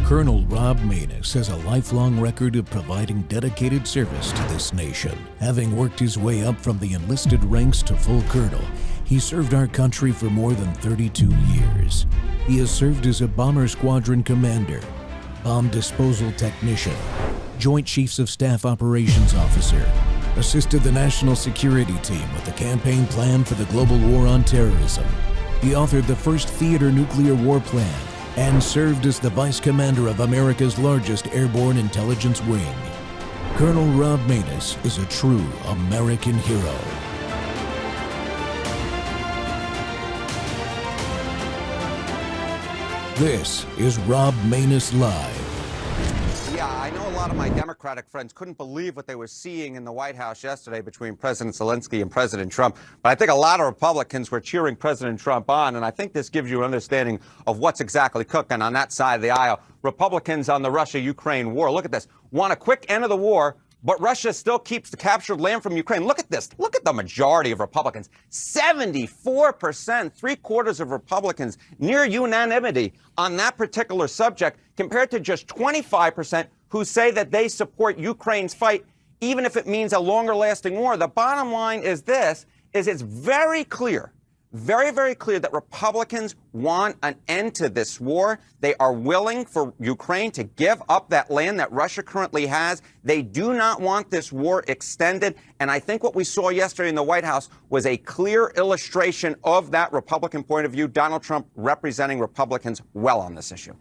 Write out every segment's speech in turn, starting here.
Colonel Rob Maness has a lifelong record of providing dedicated service to this nation. Having worked his way up from the enlisted ranks to full colonel, he served our country for more than 32 years. He has served as a bomber squadron commander, bomb disposal technician, Joint Chiefs of Staff operations officer, assisted the national security team with the campaign plan for the global war on terrorism. He authored the first theater nuclear war plan and served as the vice commander of America's largest airborne intelligence wing. Colonel Rob Maness is a true American hero. This is Rob Maness Live. Yeah, I know a lot of my Democratic friends couldn't believe what they were seeing in the White House yesterday between President Zelensky and President Trump. But I think a lot of Republicans were cheering President Trump on, and I think this gives you an understanding of what's exactly cooking on that side of the aisle. Republicans on the Russia-Ukraine war, look at this, want a quick end of the war, but Russia still keeps the captured land from Ukraine. Look at this. Look at the majority of Republicans. 74%, three-quarters of Republicans, near unanimity on that particular subject, compared to just 25% who say that they support Ukraine's fight, even if it means a longer-lasting war. The bottom line is this, is it's very clear, very, very clear that Republicans want an end to this war. They are willing for Ukraine to give up that land that Russia currently has. They do not want this war extended. And I think what we saw yesterday in the White House was a clear illustration of that Republican point of view. Donald Trump representing Republicans well on this issue.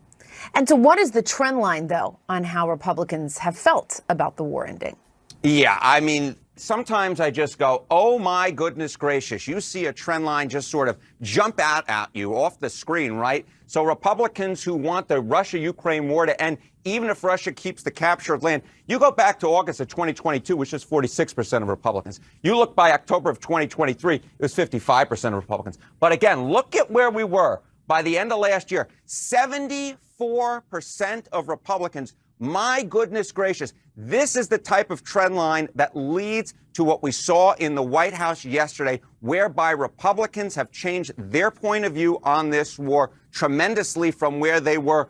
And so what is the trend line, though, on how Republicans have felt about the war ending? Yeah, I mean, sometimes I just go, oh, my goodness gracious. You see a trend line just sort of jump out at you off the screen, right? So Republicans who want the Russia-Ukraine war to end, even if Russia keeps the captured land, you go back to August of 2022, which is 46% of Republicans. You look by October of 2023, it was 55% of Republicans. But again, look at where we were by the end of last year. 74% of Republicans. My goodness gracious, this is the type of trend line that leads to what we saw in the White House yesterday, whereby Republicans have changed their point of view on this war tremendously from where they were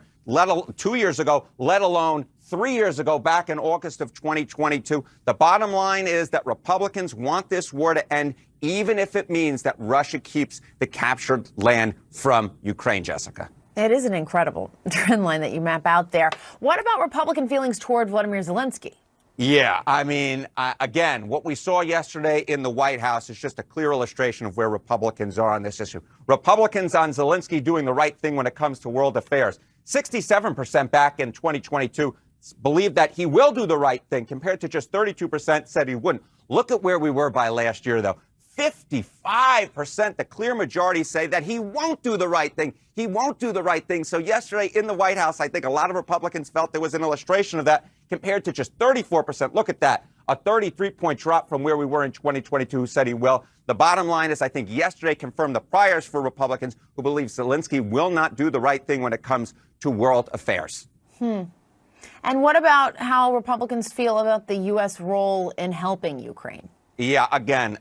2 years ago, let alone 3 years ago, back in August of 2022. The bottom line is that Republicans want this war to end, even if it means that Russia keeps the captured land from Ukraine, Jessica. It is an incredible trend line that you map out there. What about Republican feelings toward Vladimir Zelensky? Yeah, I mean, again, what we saw yesterday in the White House is just a clear illustration of where Republicans are on this issue. Republicans on Zelensky doing the right thing when it comes to world affairs. 67% back in 2022 believe that he will do the right thing, compared to just 32% said he wouldn't. Look at where we were by last year, though. 55%, the clear majority, say that he won't do the right thing. He won't do the right thing. So yesterday in the White House, I think a lot of Republicans felt there was an illustration of that, compared to just 34%. Look at that, a 33-point drop from where we were in 2022 who said he will. The bottom line is I think yesterday confirmed the priors for Republicans who believe Zelensky will not do the right thing when it comes to world affairs. And what about how Republicans feel about the U.S. role in helping Ukraine? Yeah, again,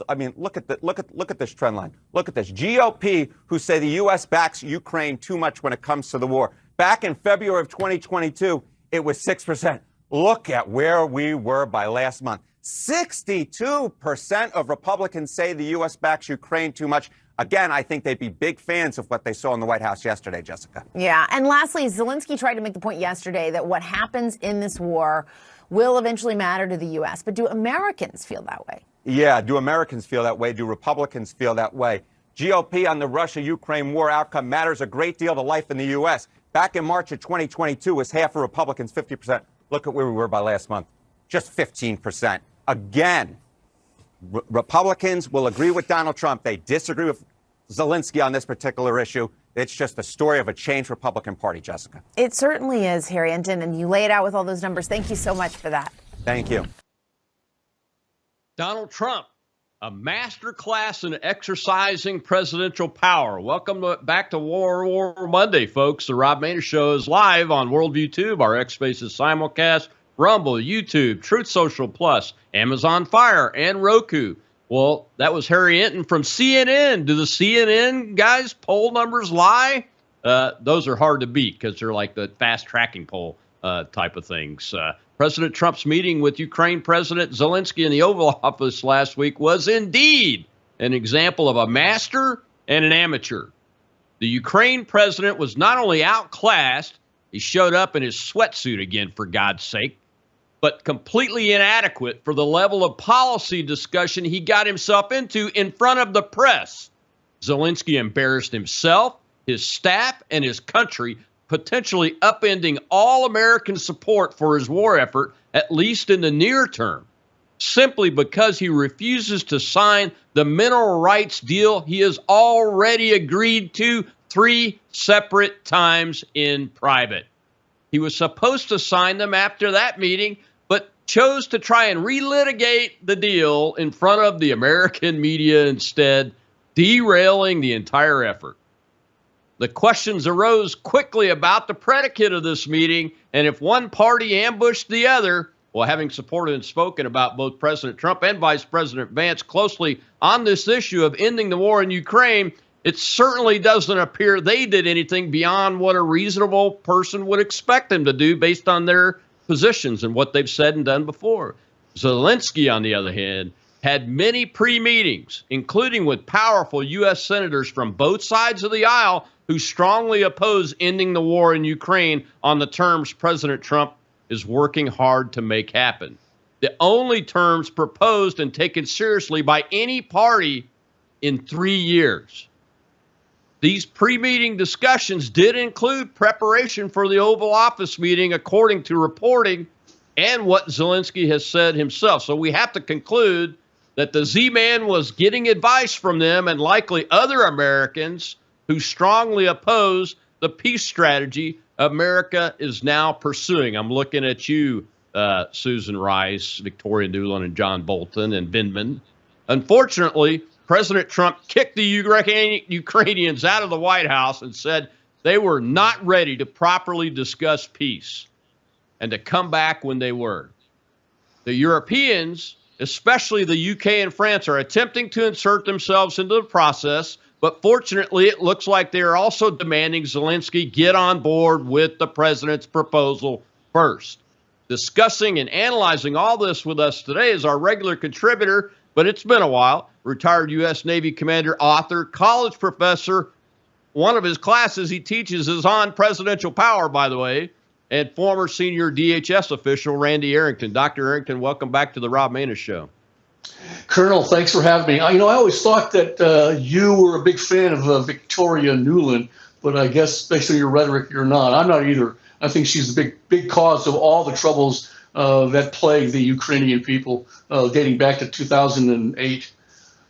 I mean, look at this trend line. Look at this. GOP, who say the U.S. backs Ukraine too much when it comes to the war. Back in February of 2022, it was 6%. Look at where we were by last month. 62% of Republicans say the U.S. backs Ukraine too much. Again, I think they'd be big fans of what they saw in the White House yesterday, Jessica. Yeah, and lastly, Zelensky tried to make the point yesterday that what happens in this war will eventually matter to the U.S. But do Americans feel that way? Yeah, do Americans feel that way? Do Republicans feel that way? GOP on the Russia-Ukraine war outcome matters a great deal to life in the U.S. Back in March of 2022, was half of Republicans, 50%. Look at where we were by last month, just 15%. Again, Republicans will agree with Donald Trump. They disagree with Zelensky on this particular issue. It's just the story of a changed Republican Party, Jessica. It certainly is, Harry Enten, and you lay it out with all those numbers. Thank you so much for that. Thank you. Donald Trump, a master class in exercising presidential power. Welcome back to War Monday, folks. The Rob Maness Show is live on Worldview Tube, our X Spaces simulcast, Rumble, YouTube, Truth Social Plus, Amazon Fire, and Roku. Well, that was Harry Enten from CNN. Do the CNN guys' poll numbers lie? those are hard to beat because they're like the fast tracking poll type of things. President Trump's meeting with Ukraine President Zelensky in the Oval Office last week was indeed an example of a master and an amateur. The Ukraine president was not only outclassed, he showed up in his sweatsuit again, for God's sake, but completely inadequate for the level of policy discussion he got himself into in front of the press. Zelensky embarrassed himself, his staff, and his country, potentially upending all American support for his war effort, at least in the near term, simply because he refuses to sign the mineral rights deal he has already agreed to 3 separate times in private. He was supposed to sign them after that meeting, but chose to try and relitigate the deal in front of the American media instead, derailing the entire effort. The questions arose quickly about the predicate of this meeting and if one party ambushed the other. Well, having supported and spoken about both President Trump and Vice President Vance closely on this issue of ending the war in Ukraine, it certainly doesn't appear they did anything beyond what a reasonable person would expect them to do based on their positions and what they've said and done before. Zelensky, on the other hand, had many pre-meetings, including with powerful U.S. senators from both sides of the aisle who strongly oppose ending the war in Ukraine on the terms President Trump is working hard to make happen. The only terms proposed and taken seriously by any party in 3 years. These pre-meeting discussions did include preparation for the Oval Office meeting, according to reporting and what Zelensky has said himself. So we have to conclude that the Z-Man was getting advice from them and likely other Americans who strongly oppose the peace strategy America is now pursuing. I'm looking at you, Susan Rice, Victoria Nuland, and John Bolton, and Vindman. Unfortunately, President Trump kicked the Ukrainians out of the White House and said they were not ready to properly discuss peace and to come back when they were. The Europeans, especially the UK and France, are attempting to insert themselves into the process, but fortunately, it looks like they are also demanding Zelensky get on board with the president's proposal first. Discussing and analyzing all this with us today is our regular contributor, but it's been a while, retired U.S. Navy commander, author, college professor. One of his classes he teaches is on presidential power, by the way, and former senior DHS official Randy Arrington. Dr. Arrington, welcome back to the Rob Maness Show. Colonel, thanks for having me. I always thought that you were a big fan of Victoria Nuland, but I guess based on your rhetoric, you're not. I'm not either. I think she's the big cause of all the troubles that plague the Ukrainian people dating back to 2008.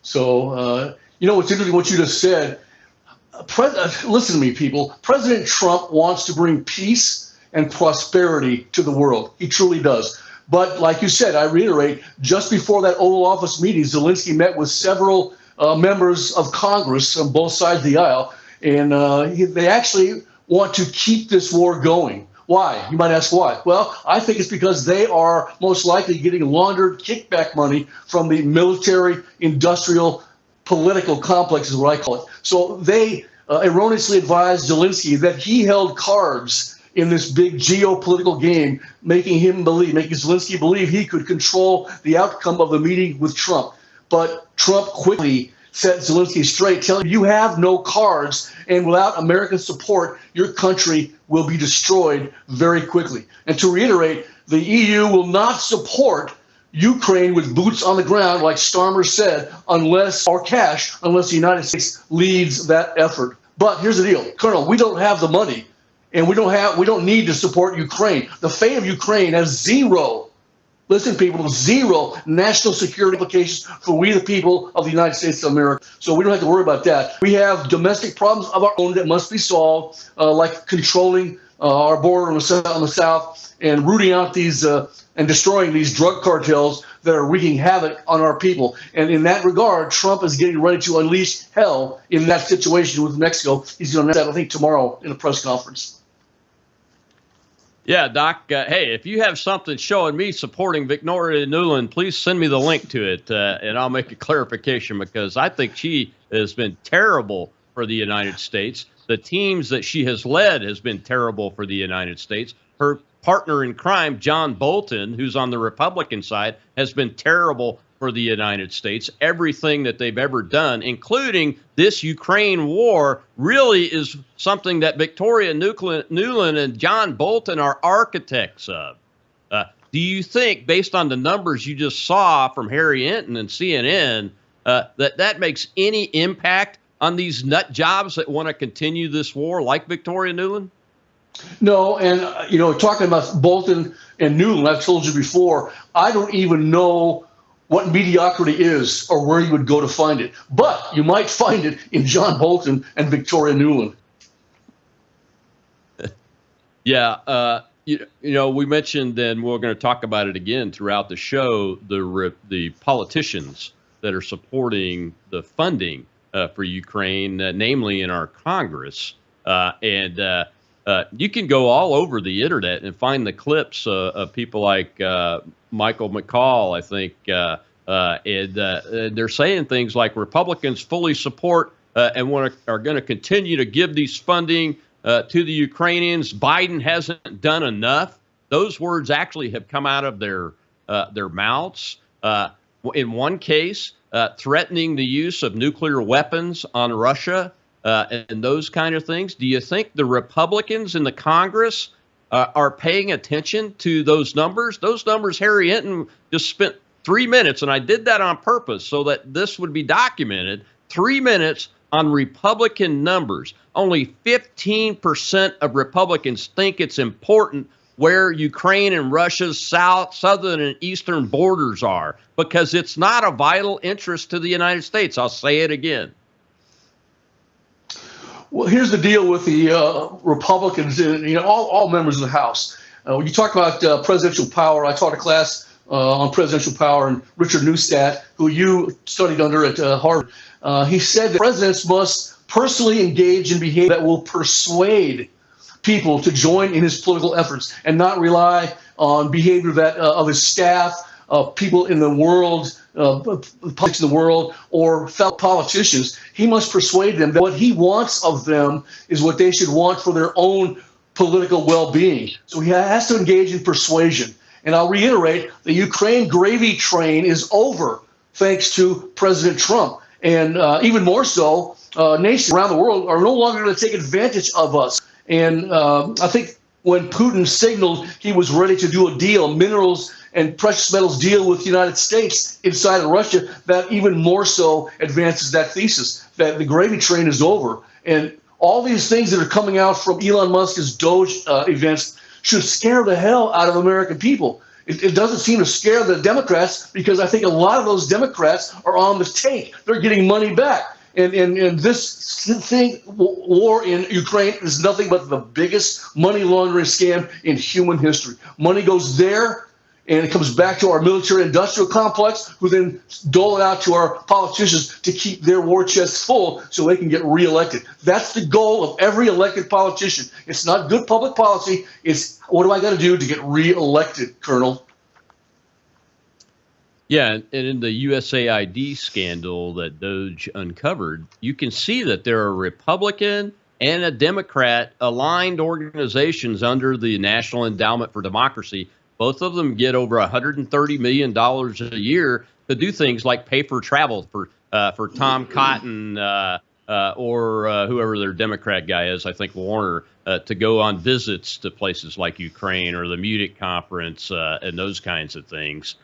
So, what's interesting, what you just said, listen to me, people. President Trump wants to bring peace and prosperity to the world. He truly does. But like you said, I reiterate, just before that Oval Office meeting, Zelensky met with several members of Congress on both sides of the aisle, and they actually want to keep this war going. Why? You might ask why. Well, I think it's because they are most likely getting laundered kickback money from the military, industrial, political complex is what I call it. So they erroneously advised Zelensky that he held cards in this big geopolitical game, making Zelensky believe he could control the outcome of the meeting with Trump. But Trump quickly set Zelensky straight, telling him, you have no cards, and without American support, your country will be destroyed very quickly. And to reiterate, the EU will not support Ukraine with boots on the ground, like Starmer said, unless the United States leads that effort. But here's the deal, Colonel, we don't have the money. And we don't need to support Ukraine. The fate of Ukraine has zero national security implications for we the people of the United States of America. So we don't have to worry about that. We have domestic problems of our own that must be solved, like controlling our border on the south and rooting out these and destroying these drug cartels that are wreaking havoc on our people. And in that regard, Trump is getting ready to unleash hell in that situation with Mexico. He's going to announce that, I think, tomorrow in a press conference. Yeah, Doc. Hey, if you have something showing me supporting Victoria Nuland, please send me the link to it, and I'll make a clarification because I think she has been terrible for the United States. The teams that she has led has been terrible for the United States. Her partner in crime, John Bolton, who's on the Republican side, has been terrible for the United States. Everything that they've ever done, including this Ukraine war, really is something that Victoria Nuland and John Bolton are architects of. Do you think, based on the numbers you just saw from Harry Enton and CNN, that makes any impact on these nut jobs that want to continue this war like Victoria Nuland? No, and, talking about Bolton and Newland, I've told you before, I don't even know what mediocrity is or where you would go to find it. But you might find it in John Bolton and Victoria Nuland. Yeah. We mentioned, and we're going to talk about it again throughout the show, the politicians that are supporting the funding for Ukraine, namely in our Congress. And you can go all over the internet and find the clips of people like Michael McCall, I think, and they're saying things like Republicans fully support and are going to continue to give these funding to the Ukrainians. Biden hasn't done enough. Those words actually have come out of their mouths. In one case, threatening the use of nuclear weapons on Russia and those kind of things. Do you think the Republicans in the Congress are paying attention to those numbers? Those numbers, Harry Enton just spent 3 minutes, and I did that on purpose so that this would be documented, 3 minutes on Republican numbers. Only 15% of Republicans think it's important where Ukraine and Russia's southern and eastern borders are, because it's not a vital interest to the United States. I'll say it again. Well, here's the deal with the Republicans, all members of the House. When you talk about presidential power, I taught a class on presidential power, and Richard Neustadt, who you studied under at Harvard, he said that presidents must personally engage in behavior that will persuade people to join in his political efforts and not rely on behavior that of his staff, people in the world, politics in the world, or fellow politicians. He must persuade them that what he wants of them is what they should want for their own political well-being. So he has to engage in persuasion. And I'll reiterate, the Ukraine gravy train is over thanks to President Trump. And even more so, nations around the world are no longer going to take advantage of us. And I think when Putin signaled he was ready to do a deal, minerals and precious metals deal with the United States inside of Russia, that even more so advances that thesis, that the gravy train is over. And all these things that are coming out from Elon Musk's Doge events should scare the hell out of American people. It doesn't seem to scare the Democrats, because I think a lot of those Democrats are on the take. They're getting money back. And this war in Ukraine is nothing but the biggest money laundering scam in human history. Money goes there, and it comes back to our military-industrial complex, who then dole it out to our politicians to keep their war chests full so they can get reelected. That's the goal of every elected politician. It's not good public policy. It's what do I got to do to get reelected, Colonel? Yeah, and in the USAID scandal that Doge uncovered, you can see that there are Republican and a Democrat aligned organizations under the National Endowment for Democracy. Both of them get over $130 million a year to do things like pay for travel for Tom Cotton or whoever their Democrat guy is, I think Warner, to go on visits to places like Ukraine or the Munich conference and those kinds of things.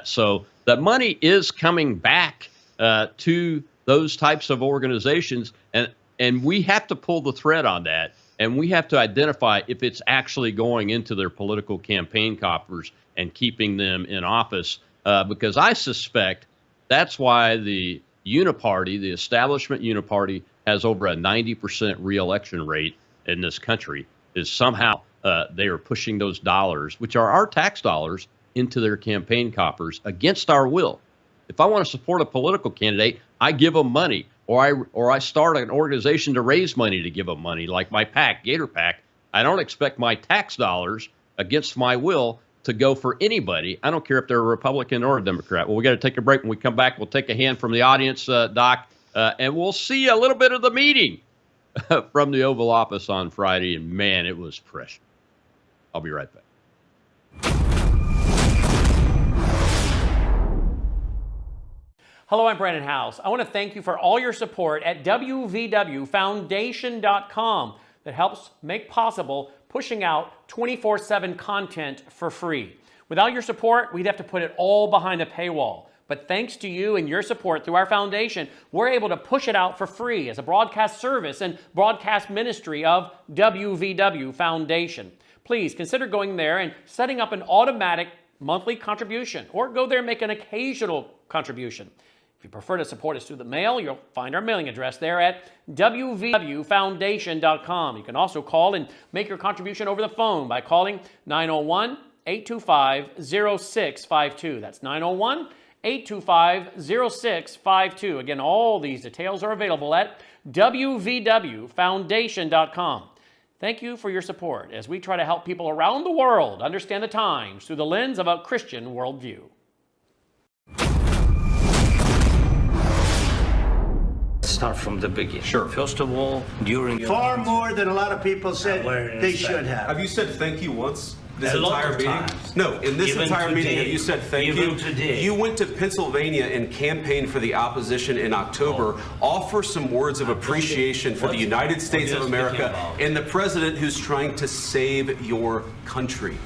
So the money is coming back to those types of organizations, and we have to pull the thread on that. And we have to identify if it's actually going into their political campaign coffers and keeping them in office, because I suspect that's why the Uniparty, the establishment Uniparty, has over a 90% reelection rate in this country, is somehow they are pushing those dollars, which are our tax dollars, into their campaign coffers against our will. If I want to support a political candidate, I give them money. Or I start an organization to raise money to give them money, like my PAC, Gator PAC. I don't expect my tax dollars against my will to go for anybody. I don't care if they're a Republican or a Democrat. Well, we got to take a break. When we come back, we'll take a hand from the audience, Doc, And we'll see a little bit of the meeting from the Oval Office on Friday. And man, it was precious. I'll be right back. Hello, I'm Brandon House. I want to thank you for all your support at wvwfoundation.com that helps make possible pushing out 24/7 content for free. Without your support, we'd have to put it all behind a paywall. But thanks to you and your support through our foundation, we're able to push it out for free as a broadcast service and broadcast ministry of WVW Foundation. Please consider going there and setting up an automatic monthly contribution, or go there and make an occasional contribution. If you prefer to support us through the mail, you'll find our mailing address there at wvwfoundation.com. You can also call and make your contribution over the phone by calling 901-825-0652. That's 901-825-0652. Again, all these details are available at wvwfoundation.com. Thank you for your support as we try to help people around the world understand the times through the lens of a Christian worldview. Start from the beginning. Sure. First of all, during far more than a lot of people said they should have. Have you said thank you once? This A lot entire of meeting? times. No, in this Even entire meeting, today. have you said thank Even you? today. You went to Pennsylvania and campaigned for the opposition in October. Offer some words of appreciation for the United States of America and the president who's trying to save your country.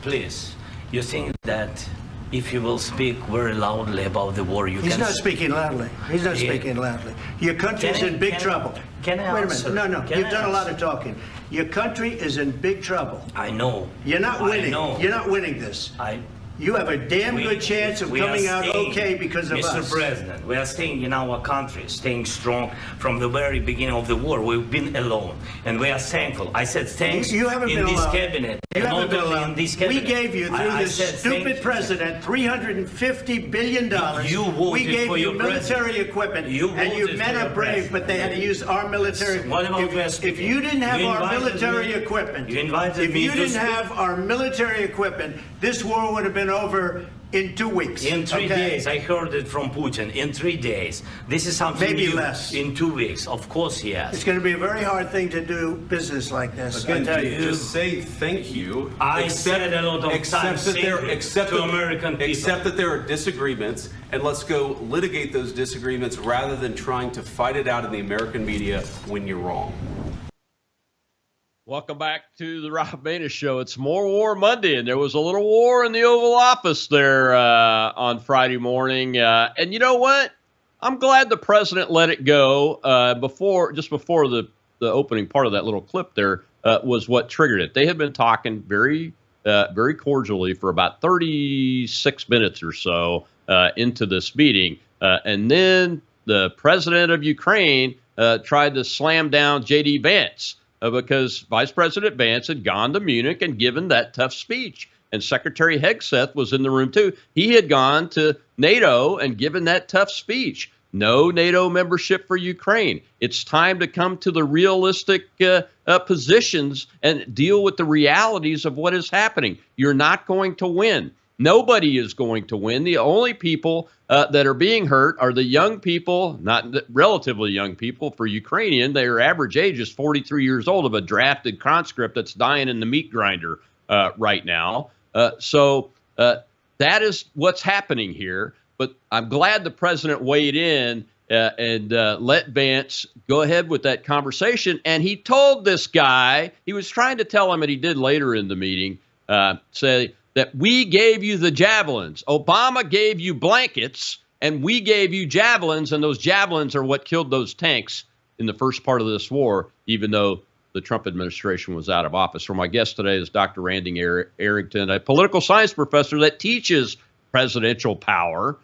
Please, you think that if you will speak very loudly about the war, you He's can... not speaking loudly. He's not speaking loudly. Your country's Can I- in big can I- trouble. can I Wait a answer? minute. No, Can you've I done a lot answer? of talking. Your country is in big trouble. I know. You're not winning. I know. You're not winning this. You have a damn We- good chance of we are coming out staying, okay because of Mr. us. President, we are staying in our country, staying strong from the very beginning of the war. We've been alone, and we are thankful. I said thanks You haven't in been this alone. cabinet. You and haven't not been only alone. in this We cabinet. gave you, through I this said stupid thank you. president, $350 billion. You voted we gave for you your military president. equipment, You and your voted men for are your brave, president. but they had to use our military. What about if, West if you didn't have You our invited military me- equipment, you invited if me you to didn't speak. have our military equipment, this war would have been over in 2 weeks. In 3 okay? days, I heard it from Putin. In 3 days, this is something Maybe new. less. In 2 weeks, of course, yes. It's going to be a very hard thing to do business like this. Again, I tell you. just say thank you. I said a lot of times that there, to American people. Accept that there are disagreements, and let's go litigate those disagreements rather than trying to fight it out in the American media when you're wrong. Welcome back to the Rob Maness Show. It's More War Monday, and there was a little war in the Oval Office there on Friday morning. And you know what? I'm glad the president let it go before the opening part of that little clip there was what triggered it. They had been talking very cordially for about 36 minutes or so into this meeting. And then the president of Ukraine tried to slam down J.D. Vance. Because Vice President Vance had gone to Munich and given that tough speech. And Secretary Hegseth was in the room, too. He had gone to NATO and given that tough speech. No NATO membership for Ukraine. It's time to come to the realistic positions and deal with the realities of what is happening. You're not going to win. Nobody is going to win. The only people that are being hurt are the young people, not the relatively young people for Ukrainian. Their average age is 43 years old of a drafted conscript that's dying in the meat grinder right now. So that is what's happening here. But I'm glad the president weighed in and let Vance go ahead with that conversation. And he told this guy, he was trying to tell him, and he did later in the meeting, say, that we gave you the javelins. Obama gave you blankets, and we gave you javelins, and those javelins are what killed those tanks in the first part of this war, even though the Trump administration was out of office. So my guest today is Dr. Randy Arrington, a political science professor that teaches presidential power.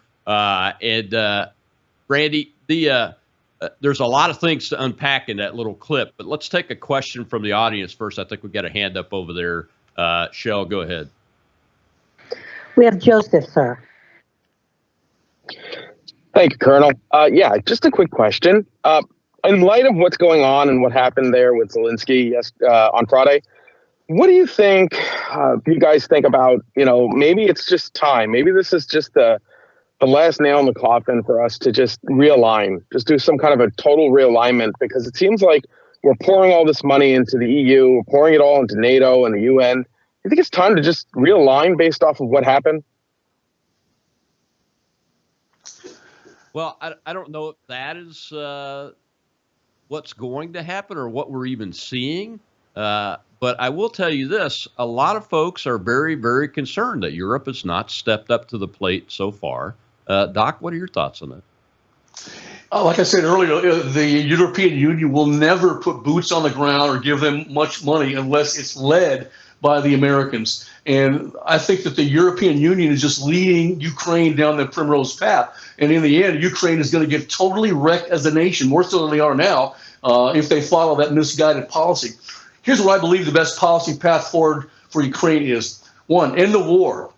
Randy, there's a lot of things to unpack in that little clip, but let's take a question from the audience first. I think we've got a hand up over there. Shell, go ahead. We have Joseph, sir. Thank you, Colonel. Yeah, just a quick question. In light of what's going on and what happened there with Zelensky on Friday, what do you think, you guys think about, maybe it's just time. Maybe this is just the the last nail in the coffin for us to just realign, just do some kind of a total realignment, because it seems like we're pouring all this money into the EU, we're pouring it all into NATO and the UN. You think it's time to just realign based off of what happened? Well, I don't know if that is what's going to happen or what we're even seeing. But I will tell you this, a lot of folks are very, very concerned that Europe has not stepped up to the plate so far. Doc, what are your thoughts on that? Like I said earlier, the European Union will never put boots on the ground or give them much money unless it's led by the Americans. And I think that the European Union is just leading Ukraine down the primrose path. And in the end, Ukraine is going to get totally wrecked as a nation, more so than they are now, if they follow that misguided policy. Here's what I believe the best policy path forward for Ukraine is. One, end the war.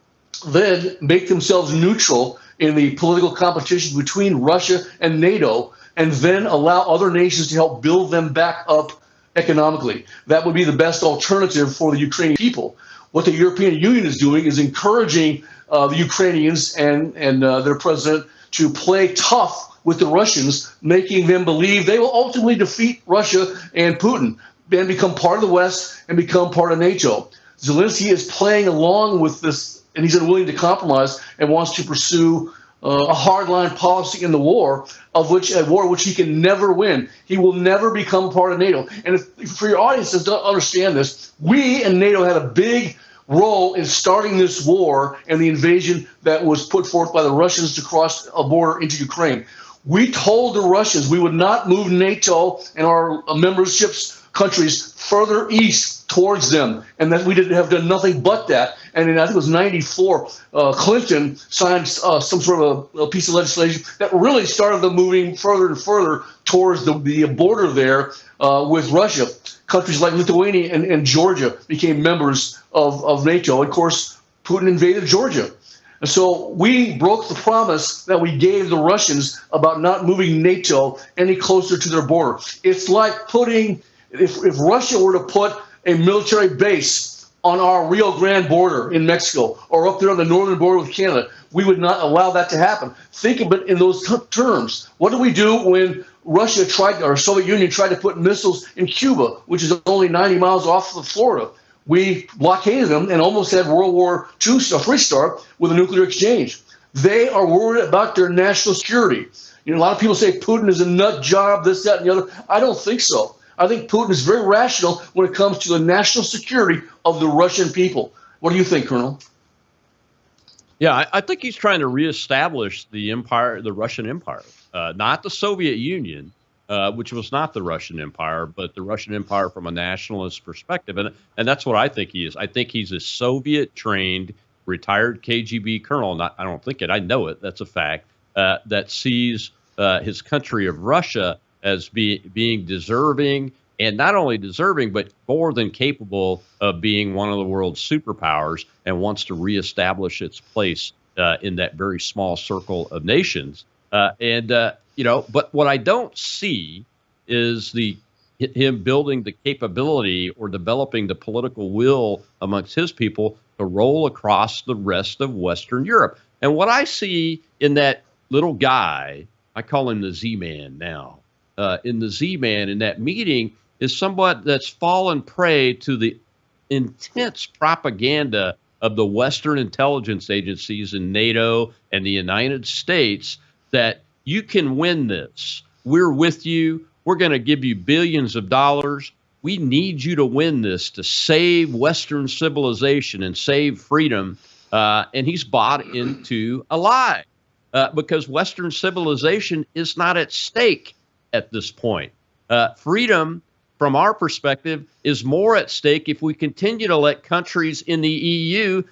Then make themselves neutral in the political competition between Russia and NATO, and then allow other nations to help build them back up economically. That would be the best alternative for the Ukrainian people. What the European Union is doing is encouraging the Ukrainians and their president to play tough with the Russians, making them believe they will ultimately defeat Russia and Putin and become part of the West and become part of NATO. Zelensky is playing along with this, and he's unwilling to compromise and wants to pursue a hardline policy in the war, which he can never win. He will never become part of NATO. And if for your audiences don't understand this, we and NATO had a big role in starting this war and the invasion that was put forth by the Russians to cross a border into Ukraine. We told the Russians we would not move NATO and our memberships countries further east towards them, and that we didn't have done nothing but that. And in, I think it was 94, Clinton signed some sort of a piece of legislation that really started them moving further and further towards the border there with Russia. Countries like Lithuania and Georgia became members of NATO. Of course, Putin invaded Georgia. And so we broke the promise that we gave the Russians about not moving NATO any closer to their border. It's like putting, if Russia were to put a military base on our Rio Grande border in Mexico or up there on the northern border with Canada, we would not allow that to happen. Think of it in those terms. What did we do when Russia tried, or Soviet Union tried to put missiles in Cuba, which is only 90 miles off of Florida? We blockaded them and almost had World War II a restart with a nuclear exchange. They are worried about their national security. You know, a lot of people say Putin is a nut job, this, that, and the other. I don't think so. I think Putin is very rational when it comes to the national security of the Russian people. What do you think, Colonel? Yeah, I think he's trying to reestablish the empire, the Russian Empire, not the Soviet Union, which was not the Russian Empire, but the Russian Empire from a nationalist perspective. And that's what I think he is. I think he's a Soviet-trained, retired KGB colonel. I don't think it. I know it. That's a fact. That sees his country of Russia as being deserving, and not only deserving, but more than capable of being one of the world's superpowers, and wants to reestablish its place in that very small circle of nations. You know, but what I don't see is him building the capability or developing the political will amongst his people to roll across the rest of Western Europe. And what I see in that little guy, I call him the Z-Man now, in the Z-Man in that meeting is somewhat that's fallen prey to the intense propaganda of the Western intelligence agencies in NATO and the United States that you can win this. We're with you. We're going to give you billions of dollars. We need you to win this to save Western civilization and save freedom. And he's bought into a lie because Western civilization is not at stake at this point. Freedom, from our perspective, is more at stake if we continue to let countries in the EU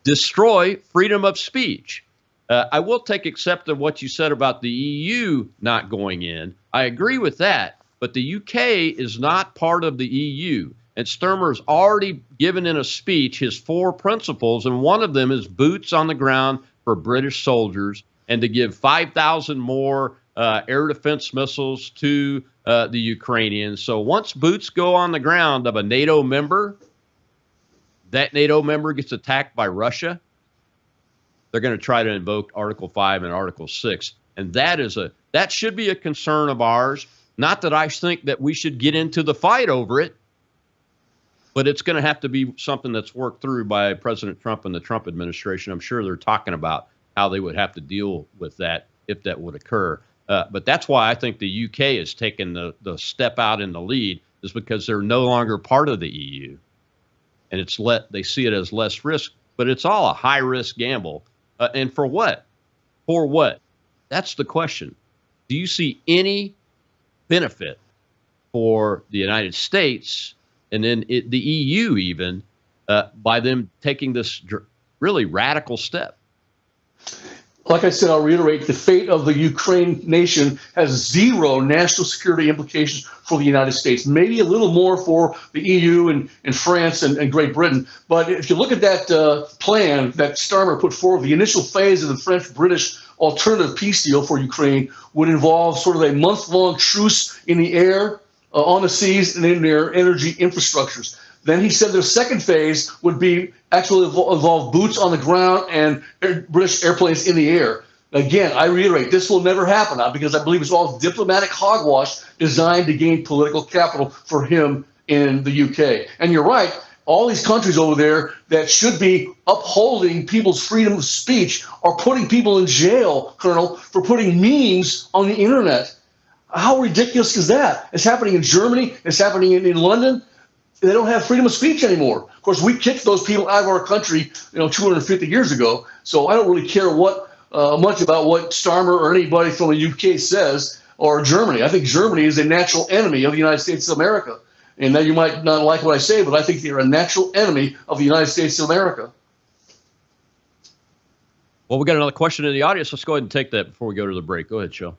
destroy freedom of speech. I will take except of what you said about the EU not going in. I agree with that, but the UK is not part of the EU. And Sturmer's already given in a speech his 4 principles, and one of them is boots on the ground for British soldiers and to give 5,000 more air defense missiles to the Ukrainians. So once boots go on the ground of a NATO member, that NATO member gets attacked by Russia, they're going to try to invoke Article 5 and Article 6. And that should be a concern of ours. Not that I think that we should get into the fight over it, but it's going to have to be something that's worked through by President Trump and the Trump administration. I'm sure they're talking about how they would have to deal with that if that would occur. But that's why I think the UK has taken the step out in the lead, is because they're no longer part of the EU. And they see it as less risk, but it's all a high-risk gamble. And for what? For what? That's the question. Do you see any benefit for the United States and then the EU even by them taking this really radical step? Like I said, I'll reiterate, the fate of the Ukraine nation has zero national security implications for the United States, maybe a little more for the EU and France and Great Britain. But if you look at that plan that Starmer put forward, the initial phase of the French-British alternative peace deal for Ukraine would involve sort of a month-long truce in the air, on the seas, and in their energy infrastructures. Then he said their second phase would be actually involve boots on the ground and British airplanes in the air. Again, I reiterate, this will never happen because I believe it's all diplomatic hogwash designed to gain political capital for him in the UK. And you're right, all these countries over there that should be upholding people's freedom of speech are putting people in jail, Colonel, for putting memes on the internet. How ridiculous is that? It's happening in Germany. It's happening in London. They don't have freedom of speech anymore. Of course, we kicked those people out of our country, 250 years ago. So I don't really care much about what Starmer or anybody from the UK says, or Germany. I think Germany is a natural enemy of the United States of America. And now you might not like what I say, but I think they're a natural enemy of the United States of America. Well, we got another question in the audience. Let's go ahead and take that before we go to the break. Go ahead, Shel.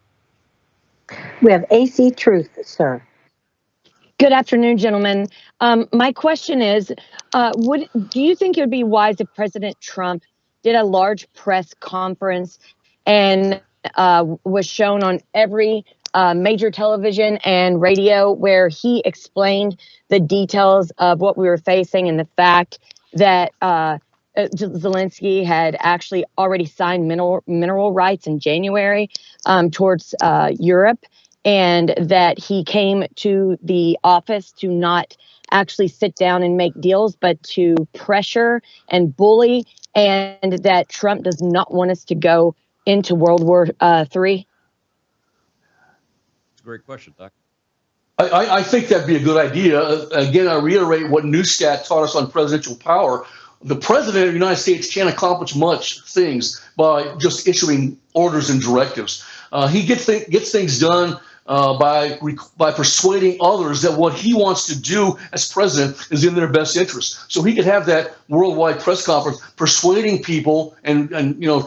We have AC Truth, sir. Good afternoon, gentlemen. My question is, do you think it would be wise if President Trump did a large press conference and was shown on every major television and radio where he explained the details of what we were facing and the fact that Zelensky had actually already signed mineral rights in January towards Europe, and that he came to the office to not actually sit down and make deals, but to pressure and bully, and that Trump does not want us to go into World War III? It's a great question, Doc. I think that'd be a good idea. Again, I reiterate what Neustadt taught us on presidential power. The president of the United States can't accomplish much things by just issuing orders and directives. He gets things done by persuading others that what he wants to do as president is in their best interest. So he could have that worldwide press conference persuading people, and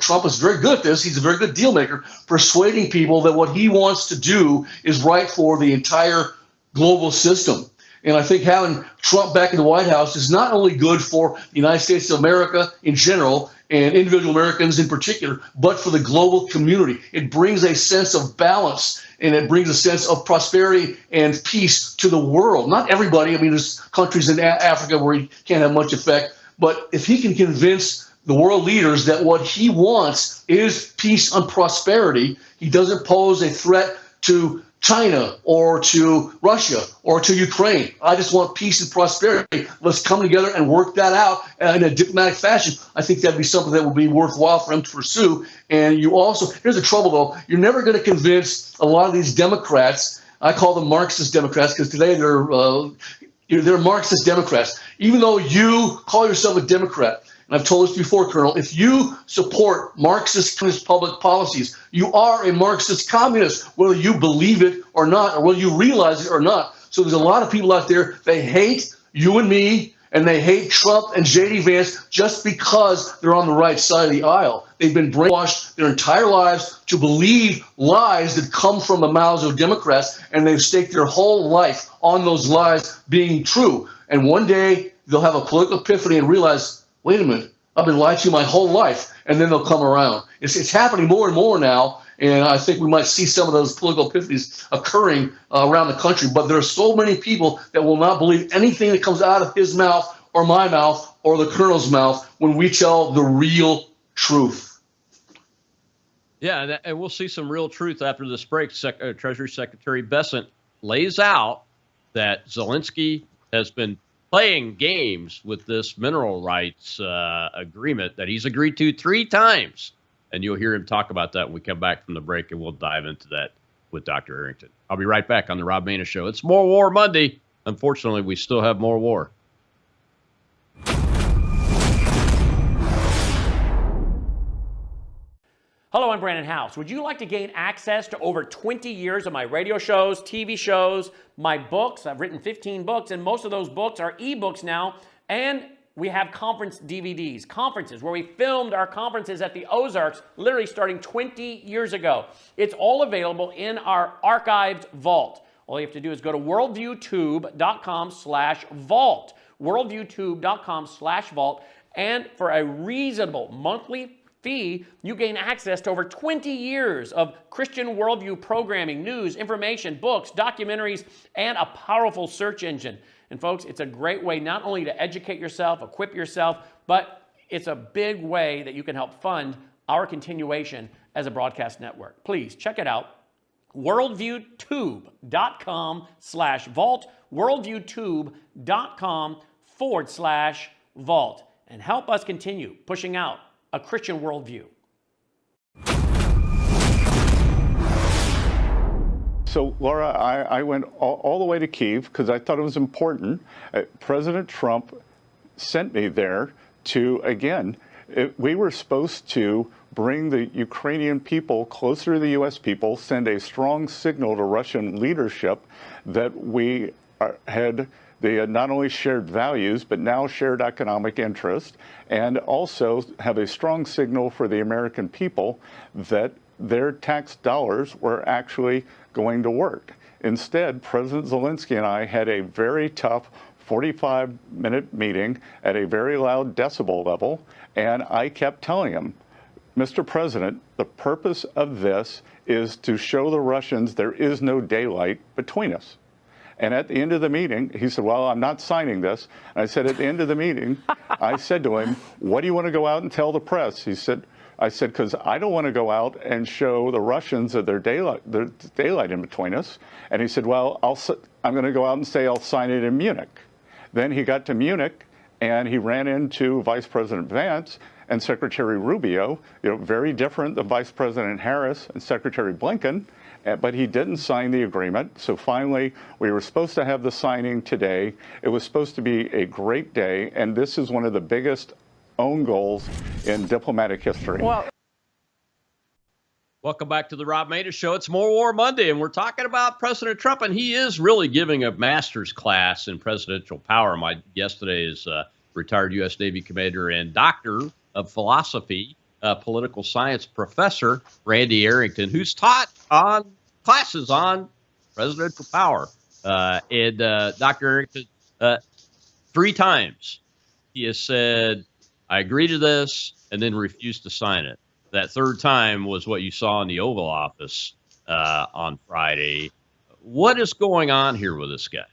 Trump is very good at this. He's a very good deal maker, persuading people that what he wants to do is right for the entire global system. And I think having Trump back in the White House is not only good for the United States of America in general and individual Americans in particular, but for the global community. It brings a sense of balance, and it brings a sense of prosperity and peace to the world. Not everybody. I mean, there's countries in Africa where he can't have much effect. But if he can convince the world leaders that what he wants is peace and prosperity, he doesn't pose a threat to China or to Russia or to Ukraine. I just want peace and prosperity. Let's come together and work that out in a diplomatic fashion. I think that'd be something that would be worthwhile for him to pursue. And you also, here's the trouble though, you're never going to convince a lot of these Democrats. I call them Marxist Democrats because today they're Marxist Democrats. Even though you call yourself a Democrat, and I've told this before, Colonel, if you support Marxist public policies, you are a Marxist communist, whether you believe it or not, or whether you realize it or not. So there's a lot of people out there, they hate you and me, and they hate Trump and J.D. Vance just because they're on the right side of the aisle. They've been brainwashed their entire lives to believe lies that come from the mouths of Democrats, and they've staked their whole life on those lies being true. And one day they'll have a political epiphany and realize, wait a minute, I've been lied to my whole life, and then they'll come around. It's happening more and more now, and I think we might see some of those political epiphanies occurring around the country. But there are so many people that will not believe anything that comes out of his mouth or my mouth or the Colonel's mouth when we tell the real truth. Yeah, and we'll see some real truth after this break. Treasury Secretary Bessent lays out that Zelensky has been playing games with this mineral rights agreement that he's agreed to 3 times. And you'll hear him talk about that when we come back from the break, and we'll dive into that with Dr. Arrington. I'll be right back on the Rob Maness Show. It's More War Monday. Unfortunately, we still have more war. Hello, I'm Brandon House. Would you like to gain access to over 20 years of my radio shows, TV shows, my books? I've written 15 books, and most of those books are ebooks now. And we have conference DVDs, conferences where we filmed our conferences at the Ozarks, literally starting 20 years ago. It's all available in our archived vault. All you have to do is go to worldviewtube.com/vault, worldviewtube.com/vault, and for a reasonable monthly fee, you gain access to over 20 years of Christian worldview programming, news, information, books, documentaries, and a powerful search engine. And folks, it's a great way not only to educate yourself, equip yourself, but it's a big way that you can help fund our continuation as a broadcast network. Please check it out. worldviewtube.com/vault, worldviewtube.com/vault, and help us continue pushing out a Christian worldview. So, Laura, I went all the way to Kyiv because I thought it was important. President Trump sent me there to, again, we were supposed to bring the Ukrainian people closer to the U.S. people, send a strong signal to Russian leadership that we they had not only shared values, but now shared economic interest, and also have a strong signal for the American people that their tax dollars were actually going to work. Instead, President Zelensky and I had a very tough 45-minute meeting at a very loud decibel level, and I kept telling him, Mr. President, the purpose of this is to show the Russians there is no daylight between us. And at the end of the meeting, he said, well, I'm not signing this. And I said, at the end of the meeting, I said to him, what do you want to go out and tell the press? I said, because I don't want to go out and show the Russians that there's daylight in between us. And he said, well, I'm going to go out and say I'll sign it in Munich. Then he got to Munich, and he ran into Vice President Vance and Secretary Rubio, very different than Vice President Harris and Secretary Blinken. But he didn't sign the agreement. So finally, we were supposed to have the signing today. It was supposed to be a great day, and this is one of the biggest own goals in diplomatic history. Welcome back to the Rob Maness Show. It's More War Monday, and we're talking about President Trump, and he is really giving a master's class in presidential power. My guest today is retired U.S. Navy commander and doctor of philosophy, political science professor Randy Arrington, who's taught on classes on presidential power. And Dr. Arrington, 3 times he has said, I agree to this, and then refused to sign it. That 3rd time was what you saw in the Oval Office on Friday. What is going on here with this guy?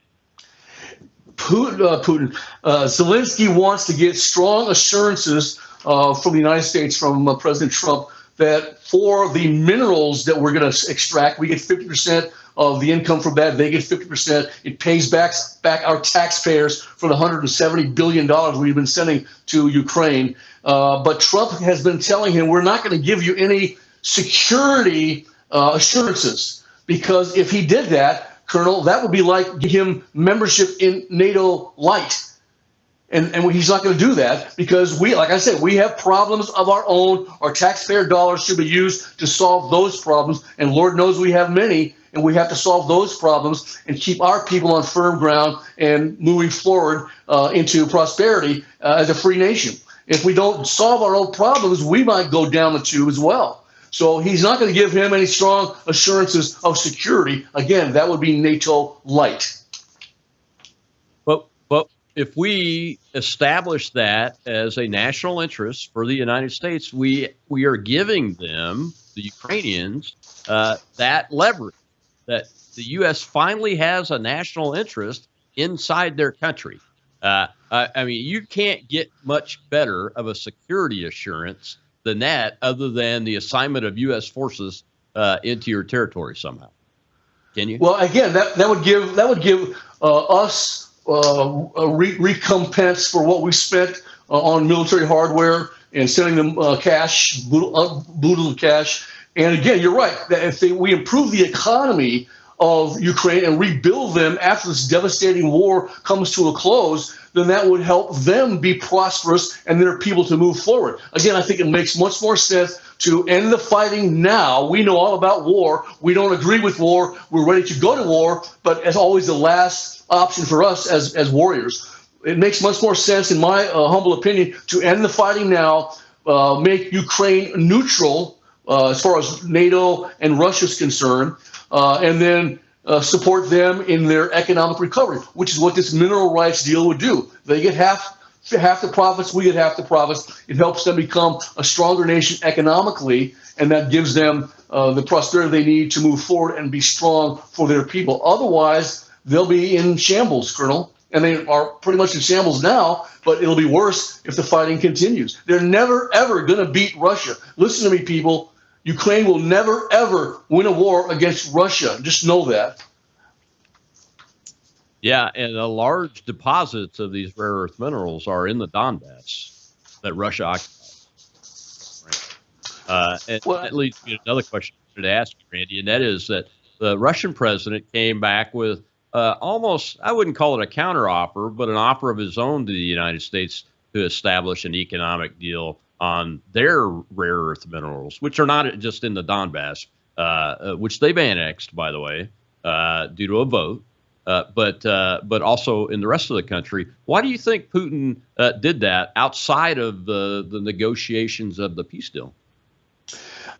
Zelensky wants to get strong assurances from the United States, from President Trump, that for the minerals that we're going to extract, we get 50% of the income from that. They get 50%. It pays back our taxpayers for the $170 billion we've been sending to Ukraine. But Trump has been telling him, we're not going to give you any security assurances, because if he did that, Colonel, that would be like give him membership in NATO light. And he's not going to do that, because like I said, we have problems of our own. Our taxpayer dollars should be used to solve those problems. And Lord knows we have many, and we have to solve those problems and keep our people on firm ground and moving forward into prosperity as a free nation. If we don't solve our own problems, we might go down the tube as well. So he's not going to give him any strong assurances of security. Again, that would be NATO light. But if we establish that as a national interest for the United States, we are giving them, the Ukrainians, that leverage, that the U.S. finally has a national interest inside their country. I mean, you can't get much better of a security assurance than that, other than the assignment of U.S. forces into your territory somehow? Can you? Well, again, that would give us a recompense for what we spent on military hardware and sending them cash, boodle of cash. And again, you're right that if we improve the economy of Ukraine and rebuild them after this devastating war comes to a close, then that would help them be prosperous and their people to move forward. Again, I think it makes much more sense to end the fighting now. We know all about war. We don't agree with war. We're ready to go to war, but as always, the last option for us as warriors. It makes much more sense, in my humble opinion, to end the fighting now, make Ukraine neutral as far as NATO and Russia is concerned, and then support them in their economic recovery, which is what this mineral rights deal would do. They get half the profits, we get half the profits. It helps them become a stronger nation economically, and that gives them the prosperity they need to move forward and be strong for their people. Otherwise, they'll be in shambles, Colonel, and they are pretty much in shambles now, but it'll be worse if the fighting continues. They're never, ever going to beat Russia. Listen to me, people. Ukraine will never, ever win a war against Russia. Just know that. Yeah, and the large deposits of these rare earth minerals are in the Donbass that Russia occupies. Right. And that leads me to another question I should ask you, Randy, and that is that the Russian president came back with almost, I wouldn't call it a counteroffer, but an offer of his own to the United States to establish an economic deal on their rare earth minerals, which are not just in the Donbass, which they've annexed, by the way, due to a vote, but also in the rest of the country. Why do you think Putin did that outside of the negotiations of the peace deal?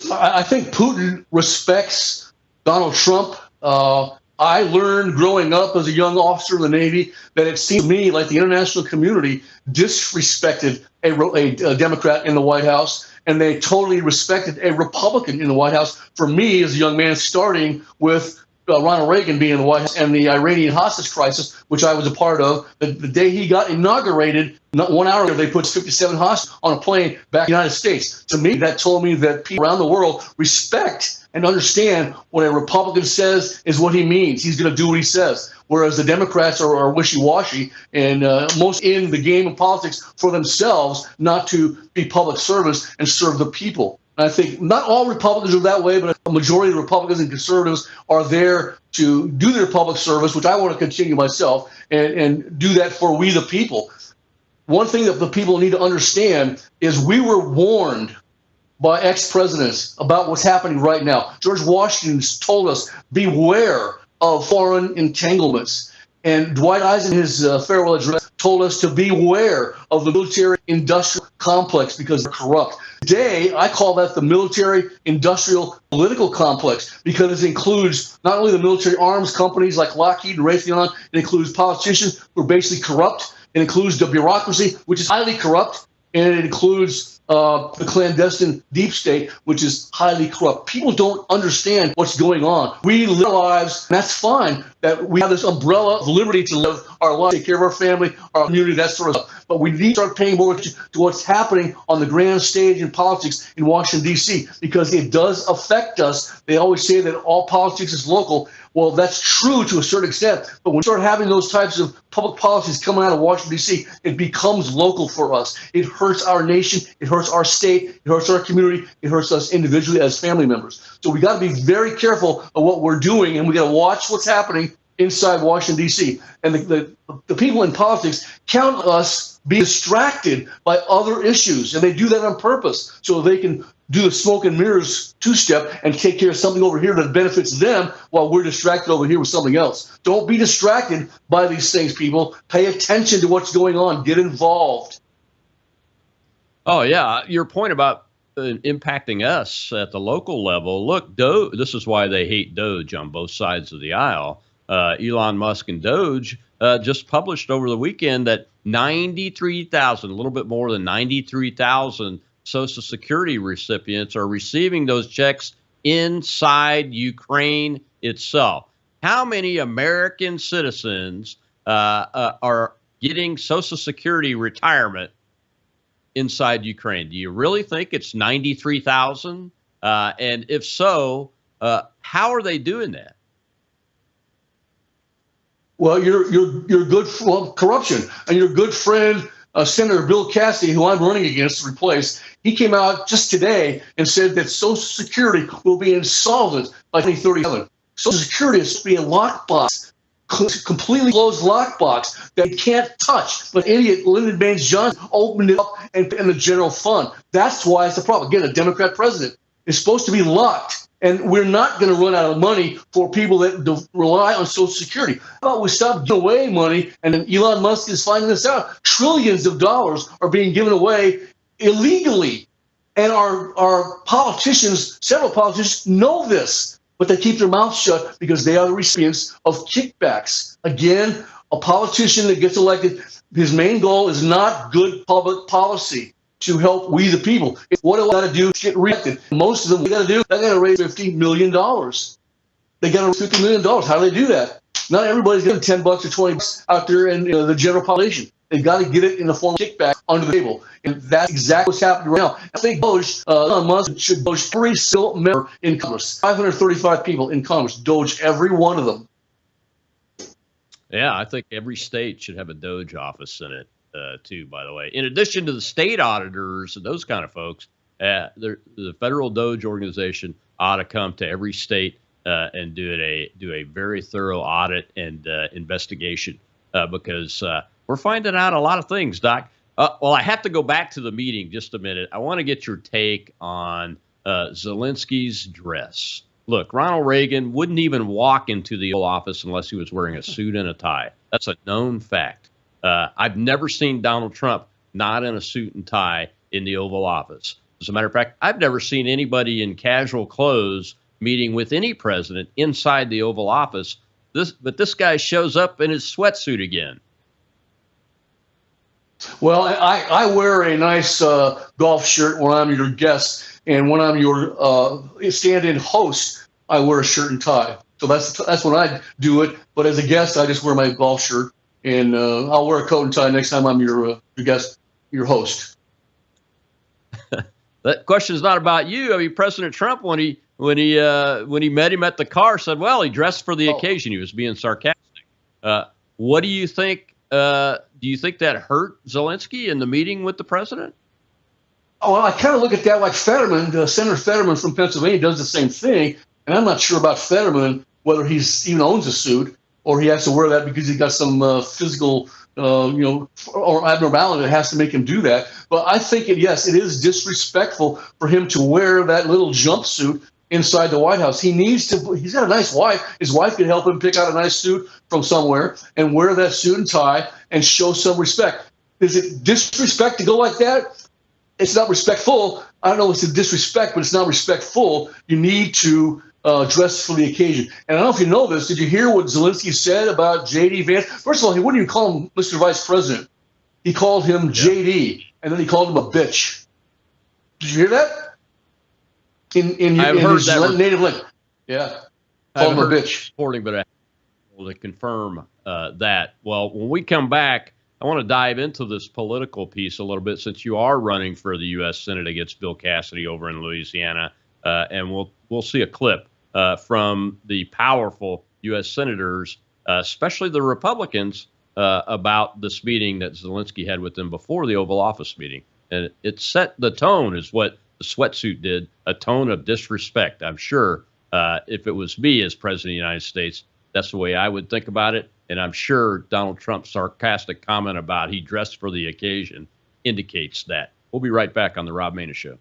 I think Putin respects Donald Trump. I learned growing up as a young officer in the Navy that it seemed to me like the international community disrespected a Democrat in the White House, and they totally respected a Republican in the White House. For me, as a young man, starting with Ronald Reagan being in the White House and the Iranian hostage crisis, which I was a part of, the day he got inaugurated, not 1 hour later, they put 57 hostages on a plane back to the United States. To me, that told me that people around the world respect and understand what a Republican says is what he means. He's going to do what he says. Whereas the Democrats are wishy-washy and most in the game of politics for themselves, not to be public service and serve the people. And I think not all Republicans are that way, but a majority of Republicans and conservatives are there to do their public service, which I want to continue myself, and do that for we the people. One thing that the people need to understand is we were warned by ex-presidents about what's happening right now. George Washington told us, beware of foreign entanglements. And Dwight Eisenhower, in his farewell address, told us to beware of the military-industrial complex because they're corrupt. Today, I call that the military-industrial political complex because it includes not only the military arms companies like Lockheed and Raytheon, it includes politicians who are basically corrupt, it includes the bureaucracy, which is highly corrupt, and it includes the clandestine deep state, which is highly corrupt. People don't understand what's going on. We live our lives, and that's fine, that we have this umbrella of liberty to live our life, take care of our family, our community, that sort of stuff. But we need to start paying more attention to what's happening on the grand stage in politics in Washington, D.C., because it does affect us. They always say that all politics is local. Well, that's true to a certain extent, but when we start having those types of public policies coming out of Washington, D.C., it becomes local for us. It hurts our nation, it hurts our state, it hurts our community, it hurts us individually as family members. So we got to be very careful of what we're doing, and we got to watch what's happening inside Washington, D.C. And the people in politics count on us being distracted by other issues, and they do that on purpose so they can do the smoke and mirrors two-step and take care of something over here that benefits them while we're distracted over here with something else. Don't be distracted by these things, people. Pay attention to what's going on. Get involved. Oh, yeah. Your point about impacting us at the local level. Look, this is why they hate Doge on both sides of the aisle. Elon Musk and Doge just published over the weekend that 93,000, a little bit more than 93,000 Social Security recipients are receiving those checks inside Ukraine itself. How many American citizens are getting Social Security retirement inside Ukraine? Do you really think it's 93,000? And if so, how are they doing that? Well, you're good for corruption, and your good friend Senator Bill Cassidy, who I'm running against to replace, he came out just today and said that Social Security will be insolvent by 2037. Social Security is to be a lockbox, completely closed lockbox that you can't touch. But idiot Lyndon Baines Johnson opened it up and in the general fund. That's why it's a problem. Again, a Democrat president is supposed to be locked. And we're not going to run out of money for people that rely on Social Security. How about we stop giving away money? And then Elon Musk is finding this out. Trillions of dollars are being given away illegally. And our politicians, several politicians, know this, but they keep their mouths shut because they are the recipients of kickbacks. Again, a politician that gets elected, his main goal is not good public policy to help we the people. What do I got to do to get reelected? Most of them, they got to do, they got to raise $50 million. They got to raise $50 million. How do they do that? Not everybody's getting $10 or $20 out there in the general population. They've got to get it in the form of kickback under the table. And that's exactly what's happening right now. I think Doge, Elon Musk should Doge every single member in Congress. 535 people in Congress. Doge every one of them. Yeah, I think every state should have a Doge office in it. Too, by the way, in addition to the state auditors and those kind of folks, the federal Doge organization ought to come to every state and do a very thorough audit and investigation because we're finding out a lot of things, Doc. Well, I have to go back to the meeting just a minute. I want to get your take on Zelensky's dress. Look, Ronald Reagan wouldn't even walk into the Oval Office unless he was wearing a suit and a tie. That's a known fact. I've never seen Donald Trump not in a suit and tie in the Oval Office. As a matter of fact, I've never seen anybody in casual clothes meeting with any president inside the Oval Office. But this guy shows up in his sweatsuit again. Well, I wear a nice golf shirt when I'm your guest, and when I'm your stand-in host, I wear a shirt and tie. So that's when I do it. But as a guest, I just wear my golf shirt. And I'll wear a coat and tie next time I'm your guest, your host. That question is not about you. I mean, President Trump, when he met him at the car, said, "Well, he dressed for the occasion." He was being sarcastic. What do you think? Do you think that hurt Zelensky in the meeting with the president? Oh, well, I kind of look at that like Fetterman, Senator Fetterman from Pennsylvania does the same thing. And I'm not sure about Fetterman, whether he even owns a suit, or he has to wear that because he got some physical, or abnormality that has to make him do that. But I think, yes, it is disrespectful for him to wear that little jumpsuit inside the White House. He needs to. He's got a nice wife. His wife could help him pick out a nice suit from somewhere and wear that suit and tie and show some respect. Is it disrespect to go like that? It's not respectful. I don't know if it's a disrespect, but it's not respectful. You need to dress for the occasion. And I don't know if you know this. Did you hear what Zelensky said about J.D. Vance? First of all, he wouldn't even call him Mr. Vice President. He called him J.D., and then he called him a bitch. Did you hear that? In his native language. Yeah. Called him a bitch. Reporting, but I will confirm that. Well, when we come back, I want to dive into this political piece a little bit since you are running for the U.S. Senate against Bill Cassidy over in Louisiana, and we'll see a clip from the powerful U.S. senators, especially the Republicans, about this meeting that Zelensky had with them before the Oval Office meeting. And it set the tone, is what the sweatsuit did, a tone of disrespect. I'm sure if it was me as president of the United States, that's the way I would think about it. And I'm sure Donald Trump's sarcastic comment about he dressed for the occasion indicates that. We'll be right back on the Rob Maness Show.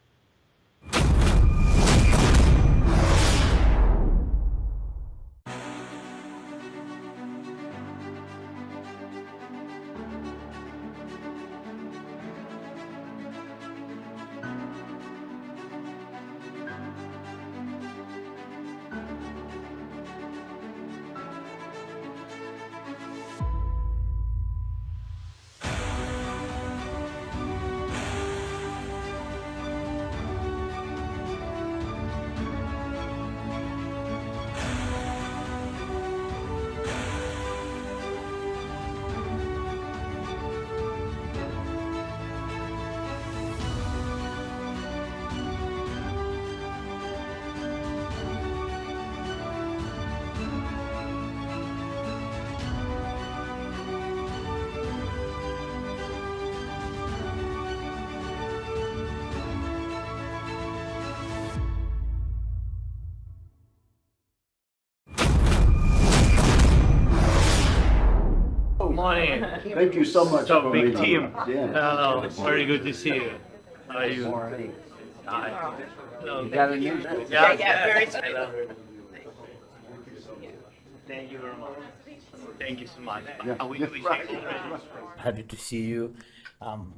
Good morning. Thank you so much So for big meeting team. me. Yeah. Hello. Very good to see you. How are you? Hi. You got a new Yeah, very hello. Thank you very much. Thank you so much. Happy to see you.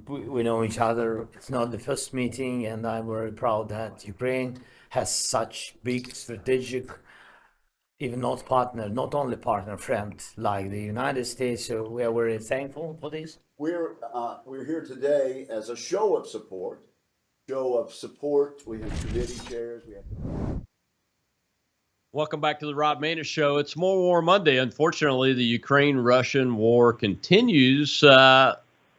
We know each other. It's not the first meeting, and I'm very proud that Ukraine has such big strategic, even not partner, not only partner, friend like the United States. So we are very thankful for this. We're here today as a show of support. We have committee chairs. We have. Welcome back to the Rob Maness Show. It's More War Monday. Unfortunately, the Ukraine-Russian war continues.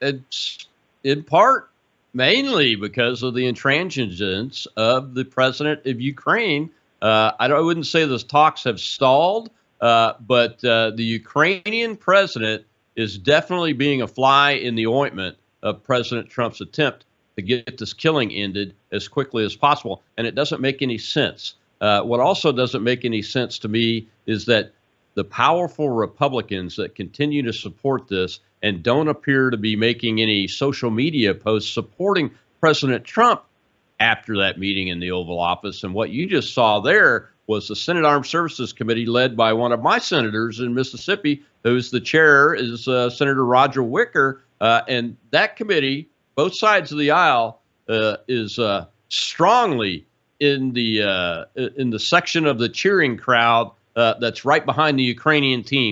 It's in part mainly because of the intransigence of the president of Ukraine. I wouldn't say those talks have stalled, but the Ukrainian president is definitely being a fly in the ointment of President Trump's attempt to get this killing ended as quickly as possible. And it doesn't make any sense. What also doesn't make any sense to me is that the powerful Republicans that continue to support this and don't appear to be making any social media posts supporting President Trump after that meeting in the Oval Office. And what you just saw there was the Senate Armed Services Committee led by one of my senators in Mississippi, who's the chair, is Senator Roger Wicker. And that committee, both sides of the aisle, is strongly in the section of the cheering crowd that's right behind the Ukrainian team.